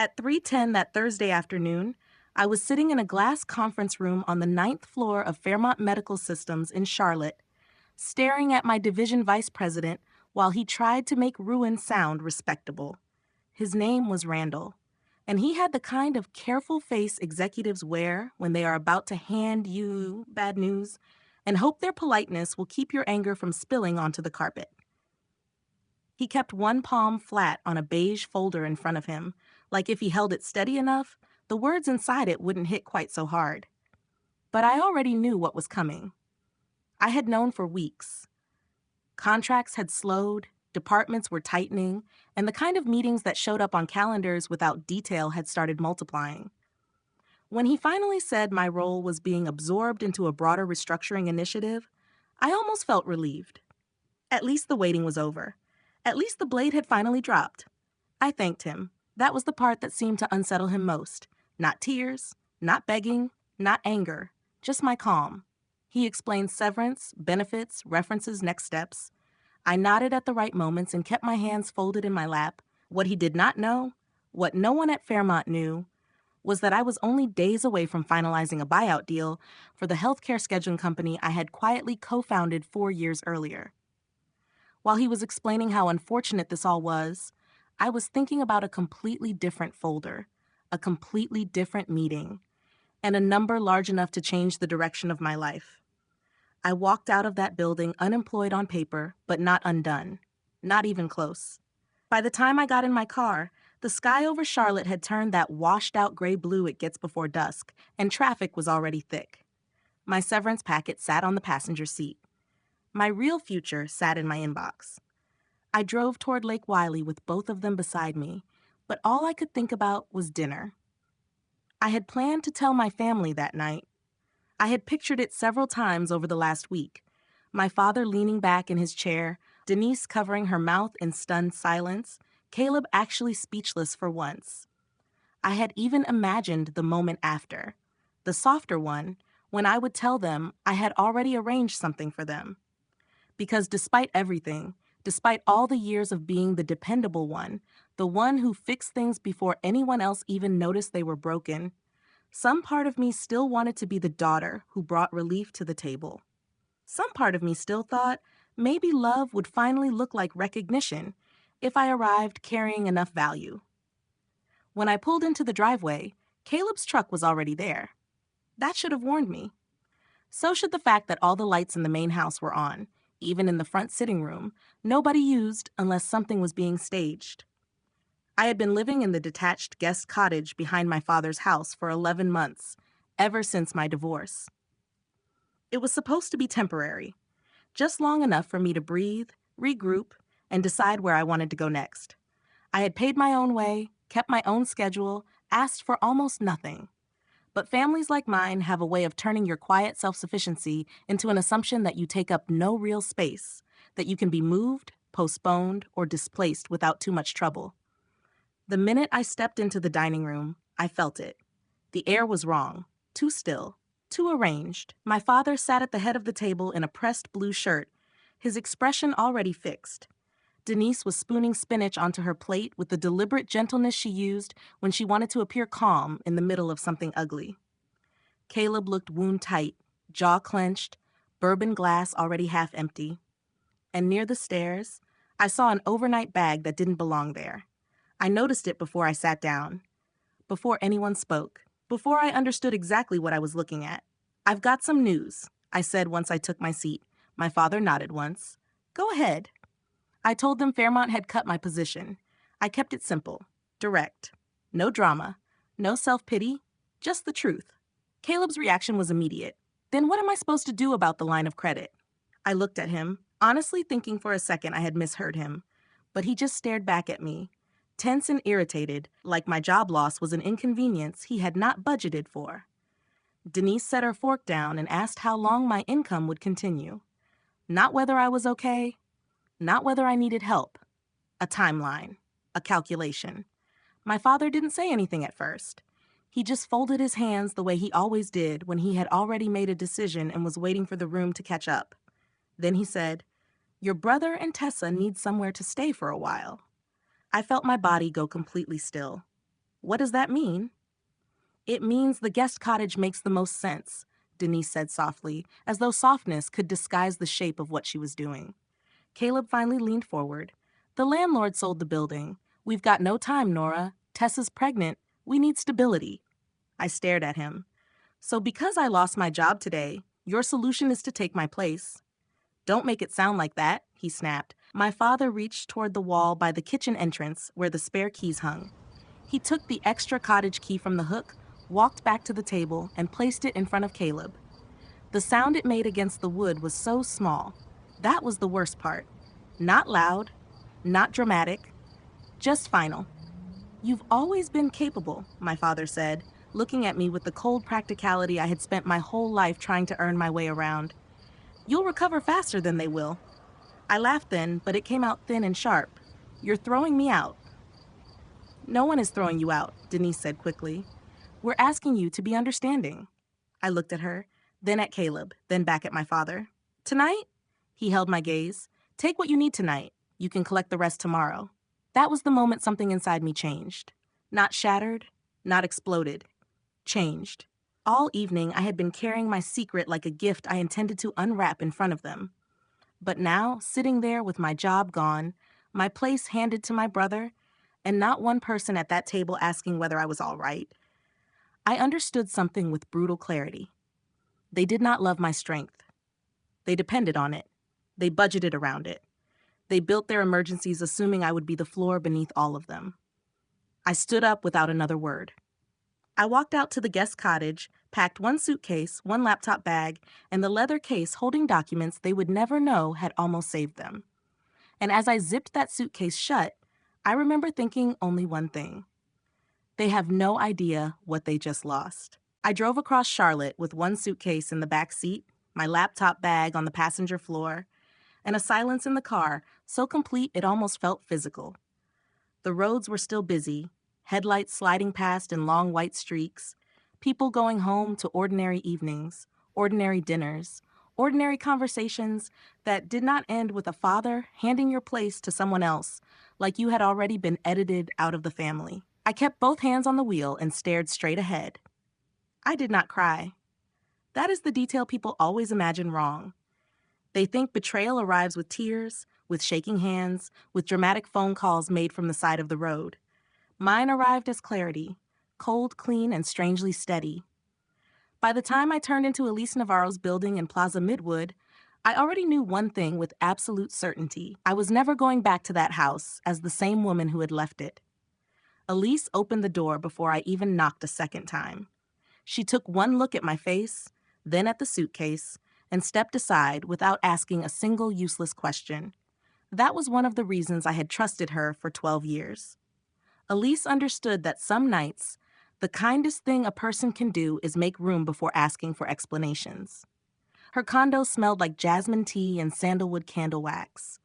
At 3:10 that Thursday afternoon, I was sitting in a glass conference room on the ninth floor of Fairmont Medical Systems in Charlotte, staring at my division vice president while he tried to make ruin sound respectable. His name was Randall, and he had the kind of careful face executives wear when they are about to hand you bad news and hope their politeness will keep your anger from spilling onto the carpet. He kept one palm flat on a beige folder in front of him, like if he held it steady enough, the words inside it wouldn't hit quite so hard. But I already knew what was coming. I had known for weeks. Contracts had slowed, departments were tightening, and the kind of meetings that showed up on calendars without detail had started multiplying. When he finally said my role was being absorbed into a broader restructuring initiative, I almost felt relieved. At least the waiting was over. At least the blade had finally dropped. I thanked him. That was the part that seemed to unsettle him most. Not tears, not begging, not anger, just my calm. He explained severance, benefits, references, next steps. I nodded at the right moments and kept my hands folded in my lap. What he did not know, what no one at Fairmont knew, was that I was only days away from finalizing a buyout deal for the healthcare scheduling company I had quietly co-founded 4 years earlier. While he was explaining how unfortunate this all was, I was thinking about a completely different folder, a completely different meeting, and a number large enough to change the direction of my life. I walked out of that building unemployed on paper, but not undone, not even close. By the time I got in my car, the sky over Charlotte had turned that washed-out gray blue it gets before dusk, and traffic was already thick. My severance packet sat on the passenger seat. My real future sat in my inbox. I drove toward Lake Wiley with both of them beside me, but all I could think about was dinner. I had planned to tell my family that night. I had pictured it several times over the last week. My father leaning back in his chair, Denise covering her mouth in stunned silence, Caleb actually speechless for once. I had even imagined the moment after, the softer one, when I would tell them I had already arranged something for them. Because despite everything, despite all the years of being the dependable one, the one who fixed things before anyone else even noticed they were broken, some part of me still wanted to be the daughter who brought relief to the table. Some part of me still thought maybe love would finally look like recognition if I arrived carrying enough value. When I pulled into the driveway, Caleb's truck was already there. That should have warned me. So should the fact that all the lights in the main house were on. Even in the front sitting room, nobody used unless something was being staged. I had been living in the detached guest cottage behind my father's house for 11 months, ever since my divorce. It was supposed to be temporary, just long enough for me to breathe, regroup, and decide where I wanted to go next. I had paid my own way, kept my own schedule, asked for almost nothing. But families like mine have a way of turning your quiet self-sufficiency into an assumption that you take up no real space, that you can be moved, postponed, or displaced without too much trouble. The minute I stepped into the dining room, I felt it. The air was wrong, too still, too arranged. My father sat at the head of the table in a pressed blue shirt, his expression already fixed. Denise was spooning spinach onto her plate with the deliberate gentleness she used when she wanted to appear calm in the middle of something ugly. Caleb looked wound-tight, jaw clenched, bourbon glass already half empty. And near the stairs, I saw an overnight bag that didn't belong there. I noticed it before I sat down, before anyone spoke, before I understood exactly what I was looking at. "I've got some news," I said once I took my seat. My father nodded once. "Go ahead." I told them Fairmont had cut my position. I kept it simple, direct. No drama, no self-pity, just the truth. Caleb's reaction was immediate. "Then what am I supposed to do about the line of credit?" I looked at him, honestly thinking for a second I had misheard him. But he just stared back at me, tense and irritated, like my job loss was an inconvenience he had not budgeted for. Denise set her fork down and asked how long my income would continue. Not whether I was okay, not whether I needed help. A timeline, a calculation. My father didn't say anything at first. He just folded his hands the way he always did when he had already made a decision and was waiting for the room to catch up. Then he said, "Your brother and Tessa need somewhere to stay for a while." I felt my body go completely still. What does that mean? It means the guest cottage makes the most sense, Denise said softly, as though softness could disguise the shape of what she was doing. Caleb finally leaned forward. The landlord sold the building. We've got no time, Nora. Tessa's pregnant. We need stability. I stared at him. So because I lost my job today, your solution is to take my place. Don't make it sound like that, he snapped. My father reached toward the wall by the kitchen entrance where the spare keys hung. He took the extra cottage key from the hook, walked back to the table, and placed it in front of Caleb. The sound it made against the wood was so small. That was the worst part. Not loud, not dramatic, just final. You've always been capable, my father said, looking at me with the cold practicality I had spent my whole life trying to earn my way around. You'll recover faster than they will. I laughed then, but it came out thin and sharp. You're throwing me out. No one is throwing you out, Denise said quickly. We're asking you to be understanding. I looked at her, then at Caleb, then back at my father. Tonight? He held my gaze. Take what you need tonight. You can collect the rest tomorrow. That was the moment something inside me changed. Not shattered, not exploded. Changed. All evening, I had been carrying my secret like a gift I intended to unwrap in front of them. But now, sitting there with my job gone, my place handed to my brother, and not one person at that table asking whether I was all right, I understood something with brutal clarity. They did not love my strength. They depended on it. They budgeted around it. They built their emergencies assuming I would be the floor beneath all of them. I stood up without another word. I walked out to the guest cottage, packed one suitcase, one laptop bag, and the leather case holding documents they would never know had almost saved them. And as I zipped that suitcase shut, I remember thinking only one thing. They have no idea what they just lost. I drove across Charlotte with one suitcase in the back seat, my laptop bag on the passenger floor, and a silence in the car so complete it almost felt physical. The roads were still busy, headlights sliding past in long white streaks, people going home to ordinary evenings, ordinary dinners, ordinary conversations that did not end with a father handing your place to someone else, like you had already been edited out of the family. I kept both hands on the wheel and stared straight ahead. I did not cry. That is the detail people always imagine wrong. They think betrayal arrives with tears, with shaking hands, with dramatic phone calls made from the side of the road. Mine arrived as clarity, cold, clean, and strangely steady. By the time I turned into Elise Navarro's building in Plaza Midwood, I already knew one thing with absolute certainty. I was never going back to that house as the same woman who had left it. Elise opened the door before I even knocked a second time. She took one look at my face, then at the suitcase, and stepped aside without asking a single useless question. That was one of the reasons I had trusted her for 12 years. Elise understood that some nights, the kindest thing a person can do is make room before asking for explanations. Her condo smelled like jasmine tea and sandalwood candle wax.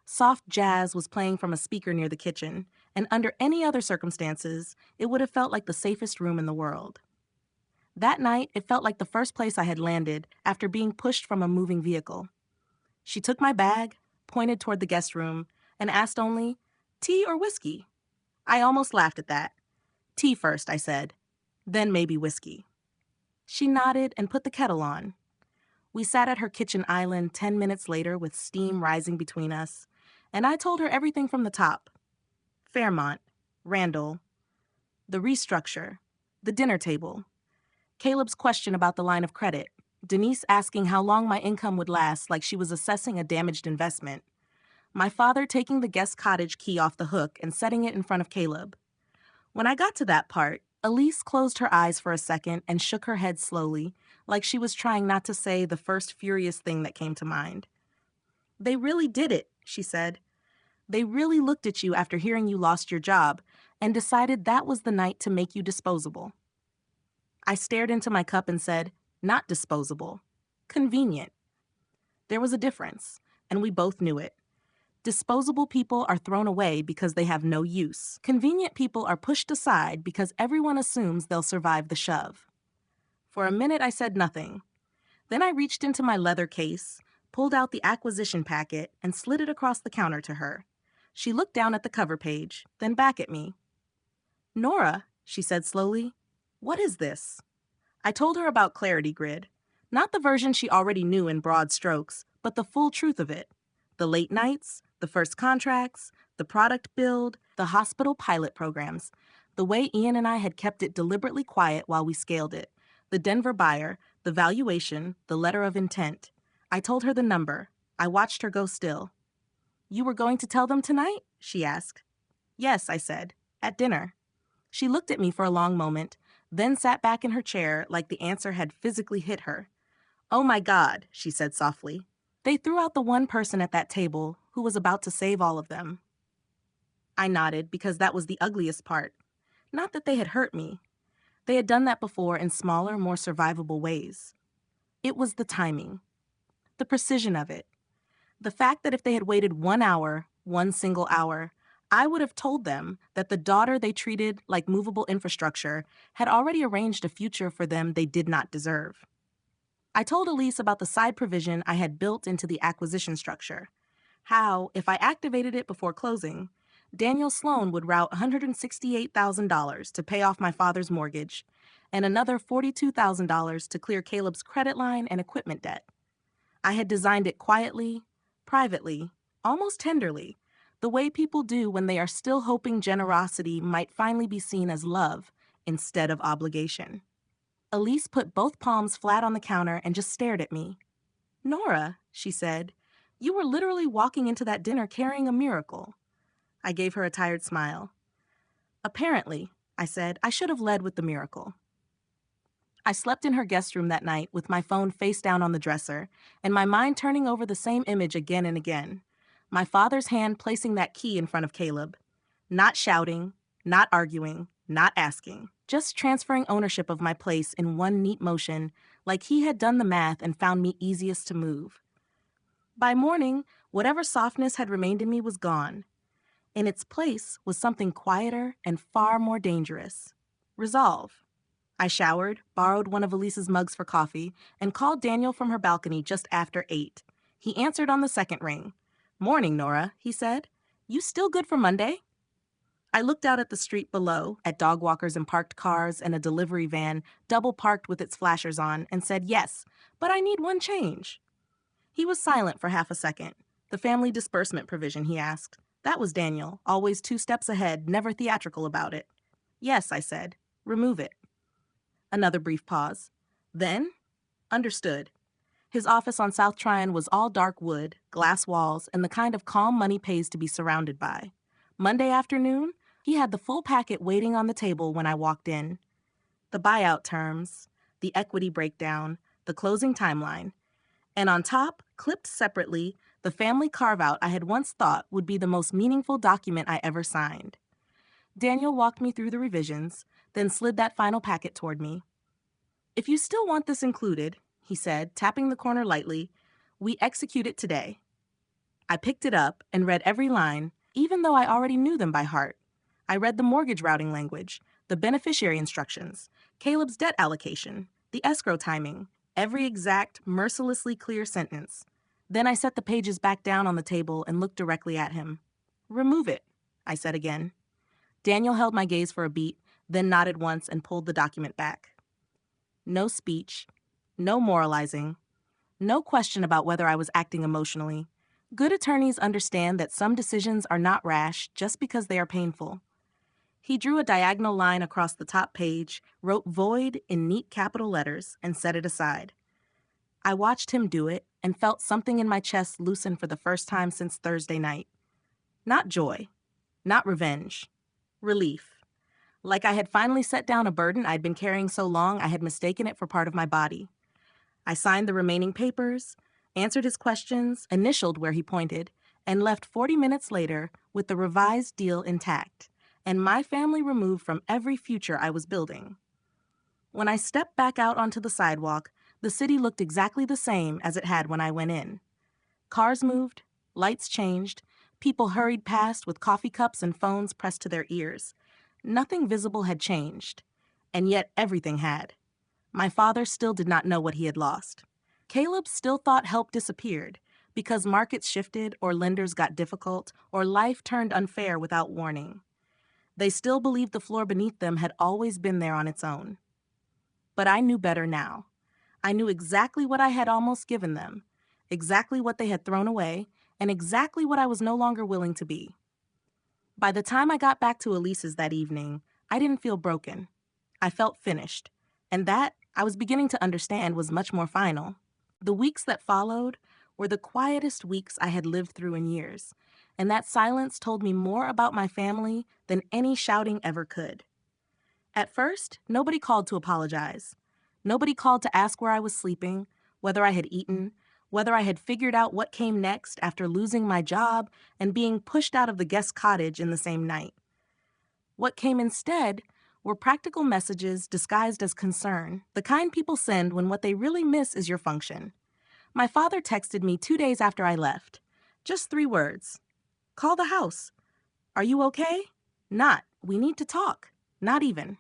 Soft jazz was playing from a speaker near the kitchen, and under any other circumstances, it would have felt like the safest room in the world. That night, it felt like the first place I had landed after being pushed from a moving vehicle. She took my bag, pointed toward the guest room, and asked only, "Tea or whiskey?" I almost laughed at that. "Tea first," I said. "Then maybe whiskey." She nodded and put the kettle on. We sat at her kitchen island 10 minutes later with steam rising between us, and I told her everything from the top. Fairmont, Randall, the restructure, the dinner table, Caleb's question about the line of credit, Denise asking how long my income would last like she was assessing a damaged investment, my father taking the guest cottage key off the hook and setting it in front of Caleb. When I got to that part, Elise closed her eyes for a second and shook her head slowly, like she was trying not to say the first furious thing that came to mind. "They really did it," she said. "They really looked at you after hearing you lost your job and decided that was the night to make you disposable." I stared into my cup and said, "Not disposable. Convenient." There was a difference, and we both knew it. Disposable people are thrown away because they have no use. Convenient people are pushed aside because everyone assumes they'll survive the shove. For a minute, I said nothing. Then I reached into my leather case, pulled out the acquisition packet, and slid it across the counter to her. She looked down at the cover page, then back at me. "Nora, she said slowly. What is this? I told her about Clarity Grid. Not the version she already knew in broad strokes, but the full truth of it. The late nights, the first contracts, the product build, the hospital pilot programs. The way Ian and I had kept it deliberately quiet while we scaled it. The Denver buyer, the valuation, the letter of intent. I told her the number. I watched her go still. You were going to tell them tonight? She asked. Yes, I said. At dinner. She looked at me for a long moment, then sat back in her chair like the answer had physically hit her. Oh my God, she said softly. They threw out the one person at that table who was about to save all of them. I nodded because that was the ugliest part. Not that they had hurt me. They had done that before in smaller, more survivable ways. It was the timing, the precision of it. The fact that if they had waited 1 hour, one single hour, I would have told them that the daughter they treated like movable infrastructure had already arranged a future for them they did not deserve. I told Elise about the side provision I had built into the acquisition structure. How, if I activated it before closing, Daniel Sloan would route $168,000 to pay off my father's mortgage and another $42,000 to clear Caleb's credit line and equipment debt. I had designed it quietly, privately, almost tenderly, the way people do when they are still hoping generosity might finally be seen as love instead of obligation. Elise put both palms flat on the counter and just stared at me. Nora, she said, you were literally walking into that dinner carrying a miracle. I gave her a tired smile. Apparently, I said, I should have led with the miracle. I slept in her guest room that night with my phone face down on the dresser, and my mind turning over the same image again and again. My father's hand placing that key in front of Caleb. Not shouting, not arguing, not asking, just transferring ownership of my place in one neat motion, like he had done the math and found me easiest to move. By morning, whatever softness had remained in me was gone. In its place was something quieter and far more dangerous. Resolve. I showered, borrowed one of Elise's mugs for coffee, and called Daniel from her balcony just after 8. He answered on the second ring. Morning, Nora, he said. You still good for Monday? I looked out at the street below, at dog walkers and parked cars and a delivery van double parked with its flashers on, and said yes, but I need one change. He was silent for half a second. The family disbursement provision, he asked. That was Daniel, always 2 steps ahead, never theatrical about it. Yes, I said. Remove it. Another brief pause. Then? Understood. His office on South Tryon was all dark wood, glass walls, and the kind of calm money pays to be surrounded by. Monday afternoon, he had the full packet waiting on the table when I walked in. The buyout terms, the equity breakdown, the closing timeline, and on top, clipped separately, the family carve-out I had once thought would be the most meaningful document I ever signed. Daniel walked me through the revisions, then slid that final packet toward me. If you still want this included, he said, tapping the corner lightly, we execute it today. I picked it up and read every line, even though I already knew them by heart. I read the mortgage routing language, the beneficiary instructions, Caleb's debt allocation, the escrow timing, every exact, mercilessly clear sentence. Then I set the pages back down on the table and looked directly at him. Remove it, I said again. Daniel held my gaze for a beat, then nodded once and pulled the document back. No speech, no moralizing, no question about whether I was acting emotionally. Good attorneys understand that some decisions are not rash just because they are painful. He drew a diagonal line across the top page, wrote void in neat capital letters, and set it aside. I watched him do it and felt something in my chest loosen for the first time since Thursday night. Not joy, not revenge, relief. Like I had finally set down a burden I'd been carrying so long I had mistaken it for part of my body. I signed the remaining papers, answered his questions, initialed where he pointed, and left 40 minutes later with the revised deal intact, and my family removed from every future I was building. When I stepped back out onto the sidewalk, the city looked exactly the same as it had when I went in. Cars moved, lights changed, people hurried past with coffee cups and phones pressed to their ears. Nothing visible had changed, and yet everything had. My father still did not know what he had lost. Caleb still thought help disappeared because markets shifted or lenders got difficult or life turned unfair without warning. They still believed the floor beneath them had always been there on its own. But I knew better now. I knew exactly what I had almost given them, exactly what they had thrown away, and exactly what I was no longer willing to be. By the time I got back to Elise's that evening, I didn't feel broken. I felt finished, and that, I was beginning to understand, was much more final. The weeks that followed were the quietest weeks I had lived through in years, and that silence told me more about my family than any shouting ever could. At first, nobody called to apologize. Nobody called to ask where I was sleeping, whether I had eaten, whether I had figured out what came next after losing my job and being pushed out of the guest cottage in the same night. What came instead were practical messages disguised as concern, the kind people send when what they really miss is your function. My father texted me 2 days after I left. Just 3 words. Call the house. Are you okay? Not, we need to talk. Not even.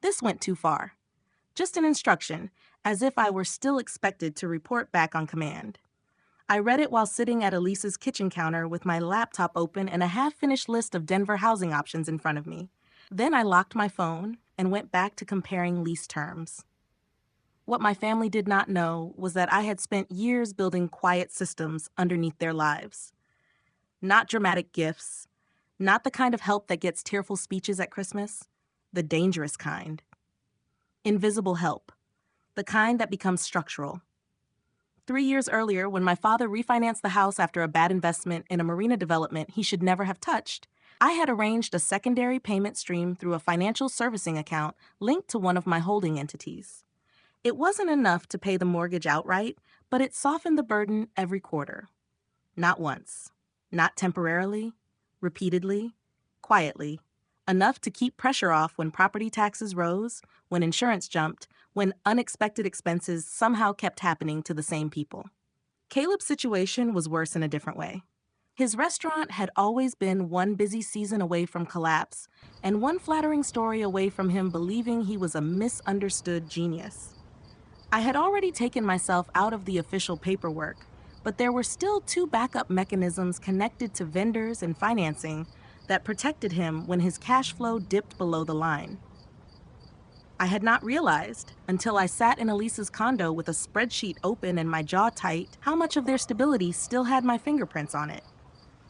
This went too far. Just an instruction, as if I were still expected to report back on command. I read it while sitting at Elise's kitchen counter with my laptop open and a half-finished list of Denver housing options in front of me. Then I locked my phone and went back to comparing lease terms. What my family did not know was that I had spent years building quiet systems underneath their lives. Not dramatic gifts, not the kind of help that gets tearful speeches at Christmas, the dangerous kind. Invisible help, the kind that becomes structural. 3 years earlier, when my father refinanced the house after a bad investment in a marina development he should never have touched, I had arranged a secondary payment stream through a financial servicing account linked to one of my holding entities. It wasn't enough to pay the mortgage outright, but it softened the burden every quarter. Not once, not temporarily, repeatedly, quietly, enough to keep pressure off when property taxes rose, when insurance jumped, when unexpected expenses somehow kept happening to the same people. Caleb's situation was worse in a different way. His restaurant had always been one busy season away from collapse, and one flattering story away from him believing he was a misunderstood genius. I had already taken myself out of the official paperwork, but there were still 2 backup mechanisms connected to vendors and financing that protected him when his cash flow dipped below the line. I had not realized, until I sat in Elise's condo with a spreadsheet open and my jaw tight, how much of their stability still had my fingerprints on it.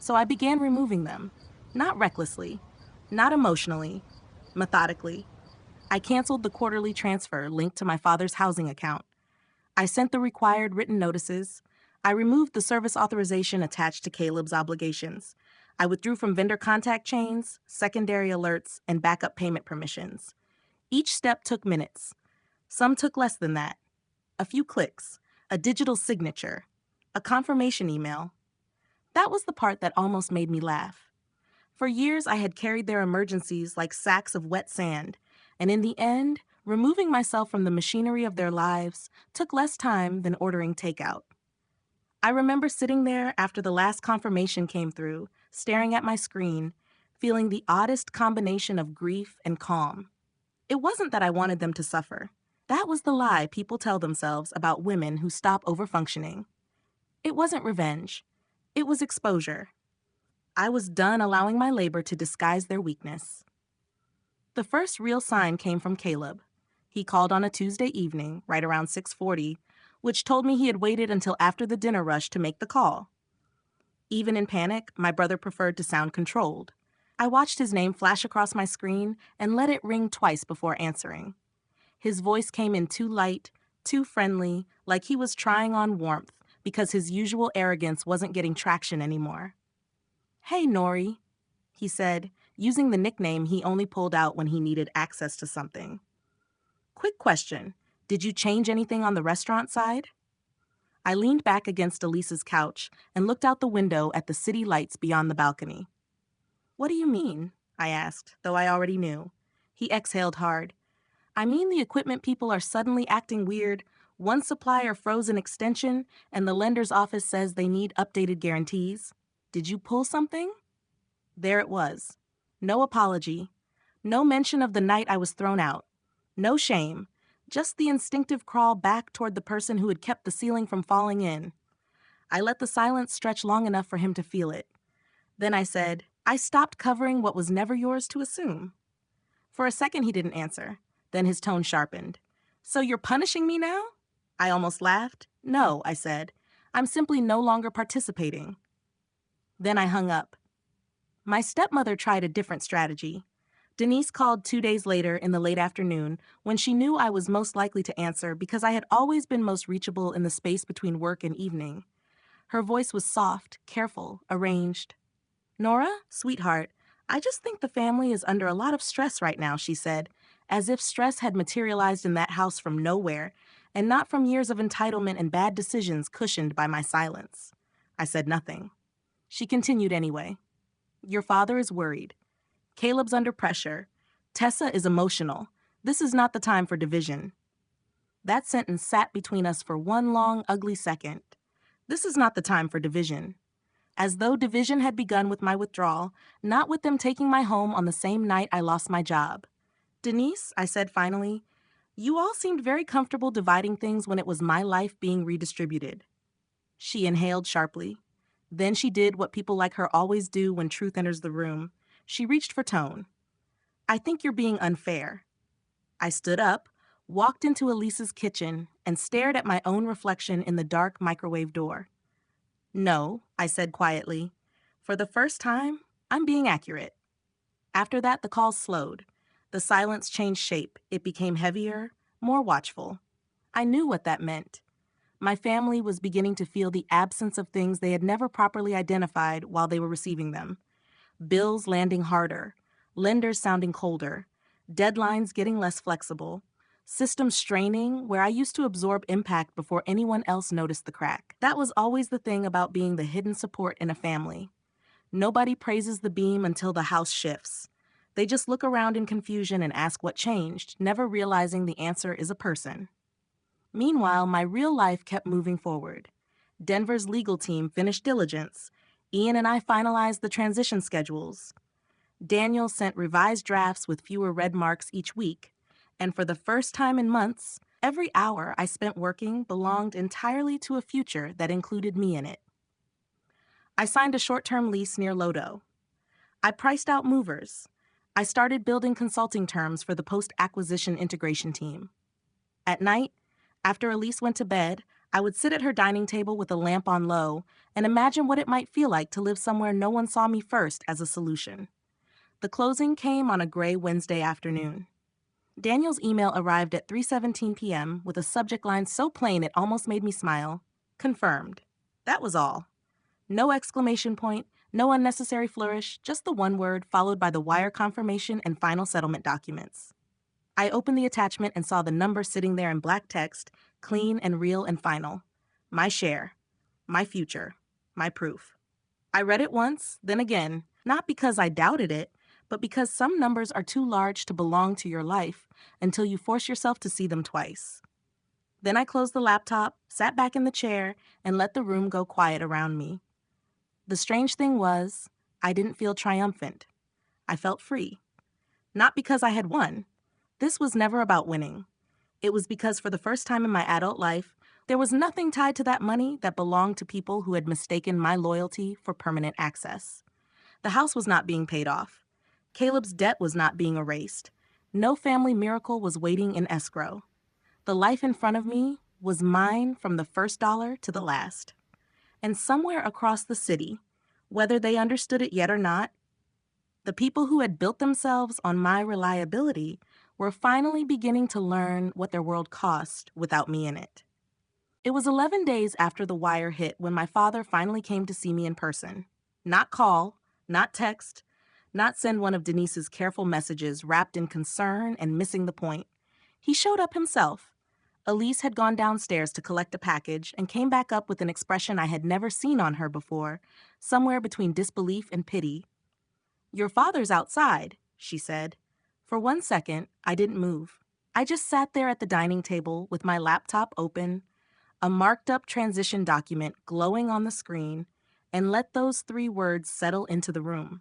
So I began removing them, not recklessly, not emotionally, methodically. I canceled the quarterly transfer linked to my father's housing account. I sent the required written notices. I removed the service authorization attached to Caleb's obligations. I withdrew from vendor contact chains, secondary alerts, and backup payment permissions. Each step took minutes. Some took less than that. A few clicks, a digital signature, a confirmation email. That was the part that almost made me laugh. For years, I had carried their emergencies like sacks of wet sand, and in the end, removing myself from the machinery of their lives took less time than ordering takeout. I remember sitting there after the last confirmation came through, staring at my screen, feeling the oddest combination of grief and calm. It wasn't that I wanted them to suffer. That was the lie people tell themselves about women who stop overfunctioning. It wasn't revenge. It was exposure. I was done allowing my labor to disguise their weakness. The first real sign came from Caleb. He called on a Tuesday evening, right around 6:40, which told me he had waited until after the dinner rush to make the call. Even in panic, my brother preferred to sound controlled. I watched his name flash across my screen and let it ring twice before answering. His voice came in too light, too friendly, like he was trying on warmth because his usual arrogance wasn't getting traction anymore. "Hey, Nori," he said, using the nickname he only pulled out when he needed access to something. "Quick question. Did you change anything on the restaurant side?" I leaned back against Elisa's couch and looked out the window at the city lights beyond the balcony. "What do you mean?" I asked, though I already knew. He exhaled hard. "I mean the equipment people are suddenly acting weird. One supplier froze an extension, and the lender's office says they need updated guarantees. Did you pull something?" There it was. No apology. No mention of the night I was thrown out. No shame. Just the instinctive crawl back toward the person who had kept the ceiling from falling in. I let the silence stretch long enough for him to feel it. Then I said, I stopped covering what was never yours to assume. For a second, he didn't answer. Then his tone sharpened. So you're punishing me now? I almost laughed. No, I said. I'm simply no longer participating. Then I hung up. My stepmother tried a different strategy. Denise called 2 days later in the late afternoon when she knew I was most likely to answer because I had always been most reachable in the space between work and evening. Her voice was soft, careful, arranged. Nora, sweetheart, I just think the family is under a lot of stress right now, she said, as if stress had materialized in that house from nowhere and not from years of entitlement and bad decisions cushioned by my silence. I said nothing. She continued anyway. Your father is worried. Caleb's under pressure. Tessa is emotional. This is not the time for division. That sentence sat between us for one long, ugly second. This is not the time for division. As though division had begun with my withdrawal, not with them taking my home on the same night I lost my job. Denise, I said finally, you all seemed very comfortable dividing things when it was my life being redistributed. She inhaled sharply. Then she did what people like her always do when truth enters the room. She reached for tone. I think you're being unfair. I stood up, walked into Elise's kitchen, and stared at my own reflection in the dark microwave door. No, I said quietly. For the first time, I'm being accurate. After that, the call slowed. The silence changed shape. It became heavier, more watchful. I knew what that meant. My family was beginning to feel the absence of things they had never properly identified while they were receiving them. Bills landing harder, lenders sounding colder, deadlines getting less flexible, systems straining where I used to absorb impact before anyone else noticed the crack. That was always the thing about being the hidden support in a family. Nobody praises the beam until the house shifts. They just look around in confusion and ask what changed, never realizing the answer is a person. Meanwhile, my real life kept moving forward. Denver's legal team finished diligence. Ian and I finalized the transition schedules. Daniel sent revised drafts with fewer red marks each week. And for the first time in months, every hour I spent working belonged entirely to a future that included me in it. I signed a short-term lease near Lodo. I priced out movers. I started building consulting terms for the post-acquisition integration team. At night, after Elise went to bed, I would sit at her dining table with a lamp on low and imagine what it might feel like to live somewhere no one saw me first as a solution. The closing came on a gray Wednesday afternoon. Daniel's email arrived at 3:17 p.m. with a subject line so plain it almost made me smile. Confirmed. That was all. No exclamation point, no unnecessary flourish, just the one word followed by the wire confirmation and final settlement documents. I opened the attachment and saw the number sitting there in black text, clean and real and final. My share. My future. My proof. I read it once, then again, not because I doubted it, but because some numbers are too large to belong to your life until you force yourself to see them twice. Then I closed the laptop, sat back in the chair, and let the room go quiet around me. The strange thing was, I didn't feel triumphant. I felt free. Not because I had won. This was never about winning. It was because for the first time in my adult life, there was nothing tied to that money that belonged to people who had mistaken my loyalty for permanent access. The house was not being paid off. Caleb's debt was not being erased. No family miracle was waiting in escrow. The life in front of me was mine from the first dollar to the last. And somewhere across the city, whether they understood it yet or not, the people who had built themselves on my reliability were finally beginning to learn what their world cost without me in it. It was 11 days after the wire hit when my father finally came to see me in person. Not call, not text, not send one of Denise's careful messages wrapped in concern and missing the point. He showed up himself. Elise had gone downstairs to collect a package and came back up with an expression I had never seen on her before, somewhere between disbelief and pity. "Your father's outside," she said. For 1 second, I didn't move. I just sat there at the dining table with my laptop open, a marked-up transition document glowing on the screen, and let those 3 words settle into the room.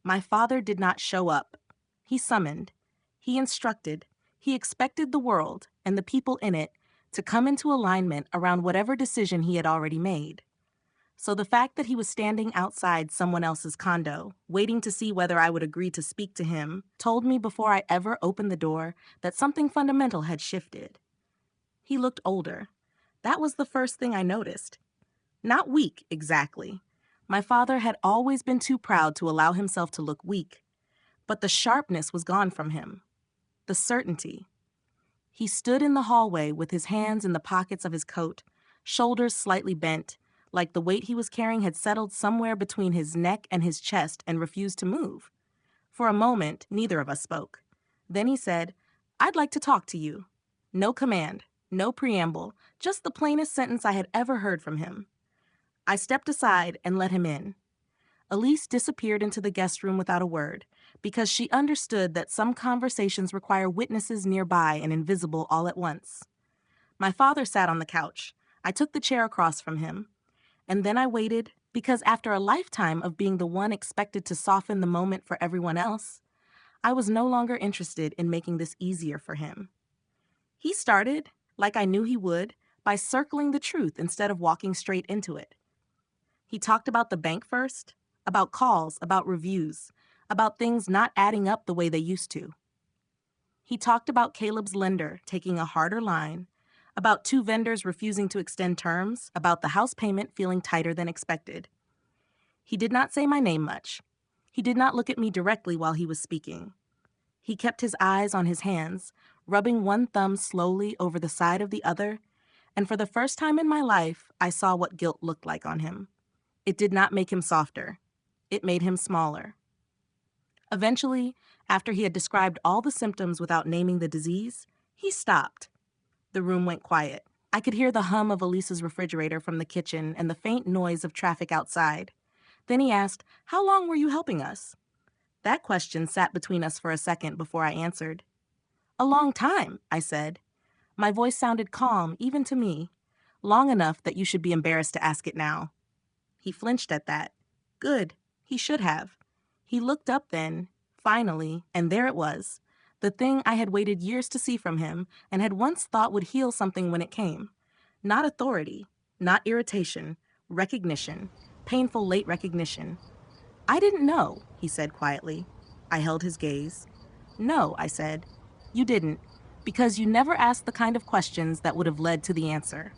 My father did not show up. He summoned. He instructed. He expected the world, and the people in it, to come into alignment around whatever decision he had already made. So the fact that he was standing outside someone else's condo, waiting to see whether I would agree to speak to him, told me before I ever opened the door that something fundamental had shifted. He looked older. That was the first thing I noticed. Not weak, exactly. My father had always been too proud to allow himself to look weak. But the sharpness was gone from him. The certainty. He stood in the hallway with his hands in the pockets of his coat, shoulders slightly bent, like the weight he was carrying had settled somewhere between his neck and his chest and refused to move. For a moment, neither of us spoke. Then he said, "I'd like to talk to you." No command, no preamble, just the plainest sentence I had ever heard from him. I stepped aside and let him in. Elise disappeared into the guest room without a word, because she understood that some conversations require witnesses nearby and invisible all at once. My father sat on the couch. I took the chair across from him. And then I waited, because after a lifetime of being the one expected to soften the moment for everyone else, I was no longer interested in making this easier for him. He started, like I knew he would, by circling the truth instead of walking straight into it. He talked about the bank first, about calls, about reviews, about things not adding up the way they used to. He talked about Caleb's lender taking a harder line, about 2 vendors refusing to extend terms, about the house payment feeling tighter than expected. He did not say my name much. He did not look at me directly while he was speaking. He kept his eyes on his hands, rubbing one thumb slowly over the side of the other, and for the first time in my life, I saw what guilt looked like on him. It did not make him softer. It made him smaller. Eventually, after he had described all the symptoms without naming the disease, he stopped. The room went quiet. I could hear the hum of Elisa's refrigerator from the kitchen and the faint noise of traffic outside. Then he asked, "How long were you helping us?" That question sat between us for a second before I answered. "A long time," I said. My voice sounded calm, even to me. Long enough that you should be embarrassed to ask it now. He flinched at that. Good. He should have. He looked up then, finally, and there it was. The thing I had waited years to see from him and had once thought would heal something when it came. Not authority, not irritation, recognition, painful late recognition. "I didn't know," he said quietly. I held his gaze. "No," I said. "You didn't, because you never asked the kind of questions that would have led to the answer."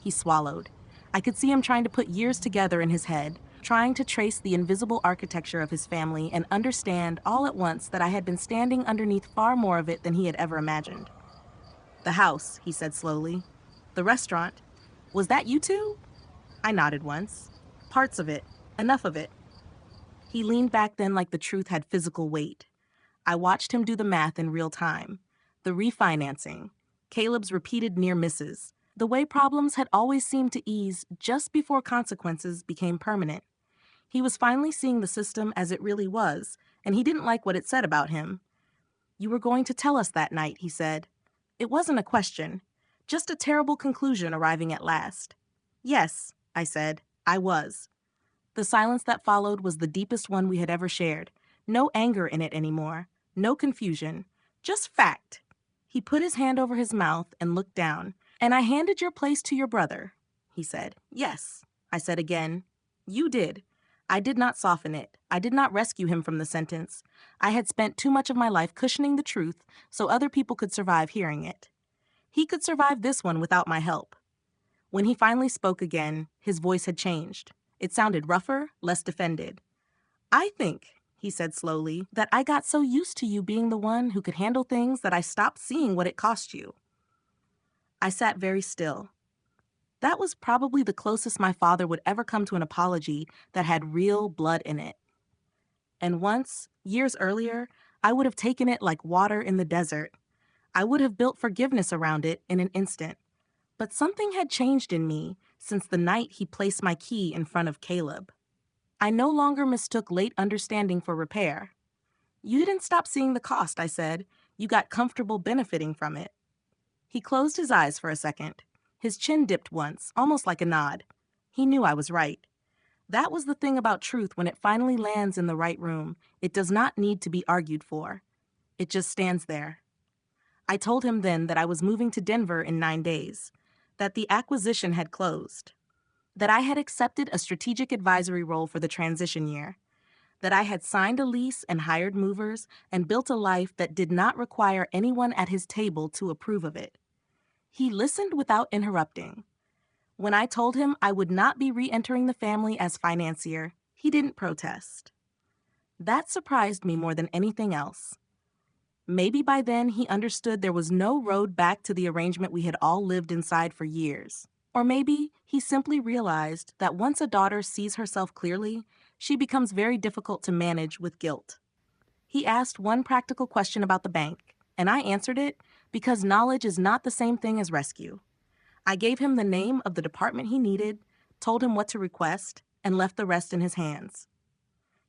He swallowed. I could see him trying to put years together in his head, trying to trace the invisible architecture of his family and understand all at once that I had been standing underneath far more of it than he had ever imagined. "The house," he said slowly. "The restaurant. Was that you two?" I nodded once. "Parts of it. Enough of it." He leaned back then like the truth had physical weight. I watched him do the math in real time. The refinancing. Caleb's repeated near misses. The way problems had always seemed to ease just before consequences became permanent. He was finally seeing the system as it really was, and he didn't like what it said about him. "You were going to tell us that night," he said. It wasn't a question, just a terrible conclusion arriving at last. "Yes," I said, "I was." The silence that followed was the deepest one we had ever shared. No anger in it anymore, no confusion, just fact. He put his hand over his mouth and looked down. "And I handed your place to your brother," he said. "Yes," I said again. "You did." I did not soften it. I did not rescue him from the sentence. I had spent too much of my life cushioning the truth so other people could survive hearing it. He could survive this one without my help. When he finally spoke again, his voice had changed. It sounded rougher, less defended. "I think," he said slowly, "that I got so used to you being the one who could handle things that I stopped seeing what it cost you." I sat very still. That was probably the closest my father would ever come to an apology that had real blood in it. And once, years earlier, I would have taken it like water in the desert. I would have built forgiveness around it in an instant. But something had changed in me since the night he placed my key in front of Caleb. I no longer mistook late understanding for repair. "You didn't stop seeing the cost," I said. "You got comfortable benefiting from it." He closed his eyes for a second. His chin dipped once, almost like a nod. He knew I was right. That was the thing about truth when it finally lands in the right room. It does not need to be argued for. It just stands there. I told him then that I was moving to Denver in 9 days, that the acquisition had closed. that I had accepted a strategic advisory role for the transition year, that I had signed a lease and hired movers and built a life that did not require anyone at his table to approve of it. He listened without interrupting. When I told him I would not be re-entering the family as financier, he didn't protest. That surprised me more than anything else. Maybe by then he understood there was no road back to the arrangement we had all lived inside for years. Or maybe he simply realized that once a daughter sees herself clearly, she becomes very difficult to manage with guilt. He asked one practical question about the bank, and I answered it because knowledge is not the same thing as rescue. I gave him the name of the department he needed, told him what to request, and left the rest in his hands.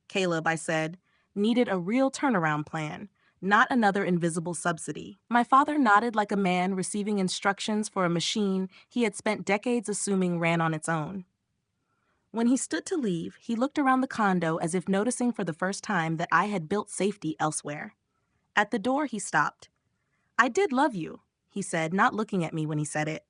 Caleb, I said, needed a real turnaround plan, not another invisible subsidy. My father nodded like a man receiving instructions for a machine he had spent decades assuming ran on its own. When he stood to leave, he looked around the condo as if noticing for the first time that I had built safety elsewhere. At the door, he stopped. "I did love you," he said, not looking at me when he said it.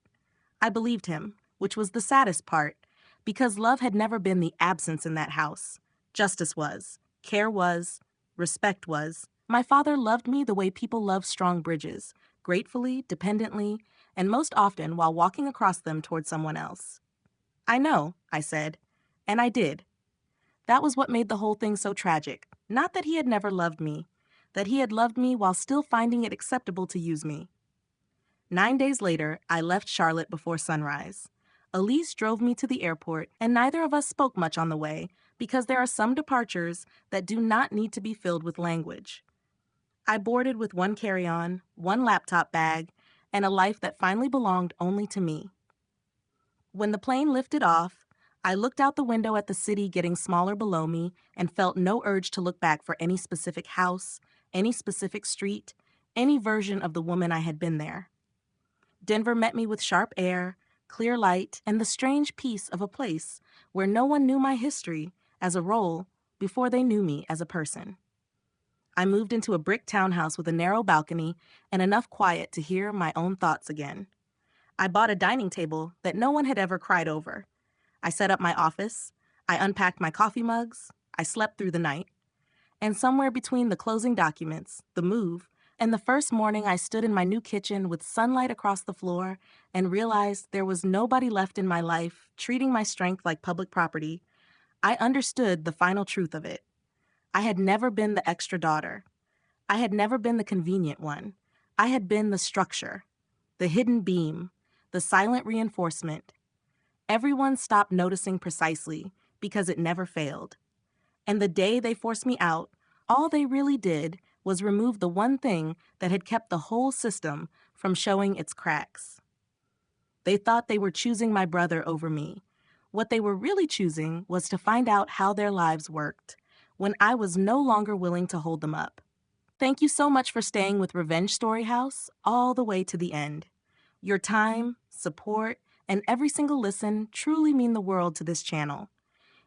I believed him, which was the saddest part, because love had never been the absence in that house. Justice was, care was, respect was. My father loved me the way people love strong bridges, gratefully, dependently, and most often while walking across them toward someone else. "I know," I said, and I did. That was what made the whole thing so tragic. Not that he had never loved me, that he had loved me while still finding it acceptable to use me. 9 days later, I left Charlotte before sunrise. Elise drove me to the airport, and neither of us spoke much on the way because there are some departures that do not need to be filled with language. I boarded with one carry-on, one laptop bag, and a life that finally belonged only to me. When the plane lifted off, I looked out the window at the city getting smaller below me and felt no urge to look back for any specific house, any specific street, any version of the woman I had been there. Denver met me with sharp air, clear light, and the strange peace of a place where no one knew my history as a role before they knew me as a person. I moved into a brick townhouse with a narrow balcony and enough quiet to hear my own thoughts again. I bought a dining table that no one had ever cried over. I set up my office. I unpacked my coffee mugs. I slept through the night. And somewhere between the closing documents, the move, and the first morning I stood in my new kitchen with sunlight across the floor and realized there was nobody left in my life treating my strength like public property, I understood the final truth of it. I had never been the extra daughter. I had never been the convenient one. I had been the structure, the hidden beam, the silent reinforcement. Everyone stopped noticing precisely because it never failed. And the day they forced me out, all they really did was remove the one thing that had kept the whole system from showing its cracks. They thought they were choosing my brother over me. What they were really choosing was to find out how their lives worked, when I was no longer willing to hold them up. Thank you so much for staying with Revenge Story House all the way to the end. Your time, support, and every single listen truly mean the world to this channel.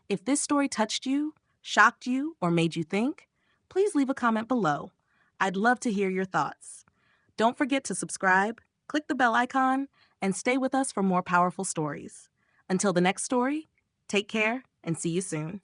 If this story touched you, shocked you, or made you think, please leave a comment below. I'd love to hear your thoughts. Don't forget to subscribe, click the bell icon, and stay with us for more powerful stories. Until the next story, take care and see you soon.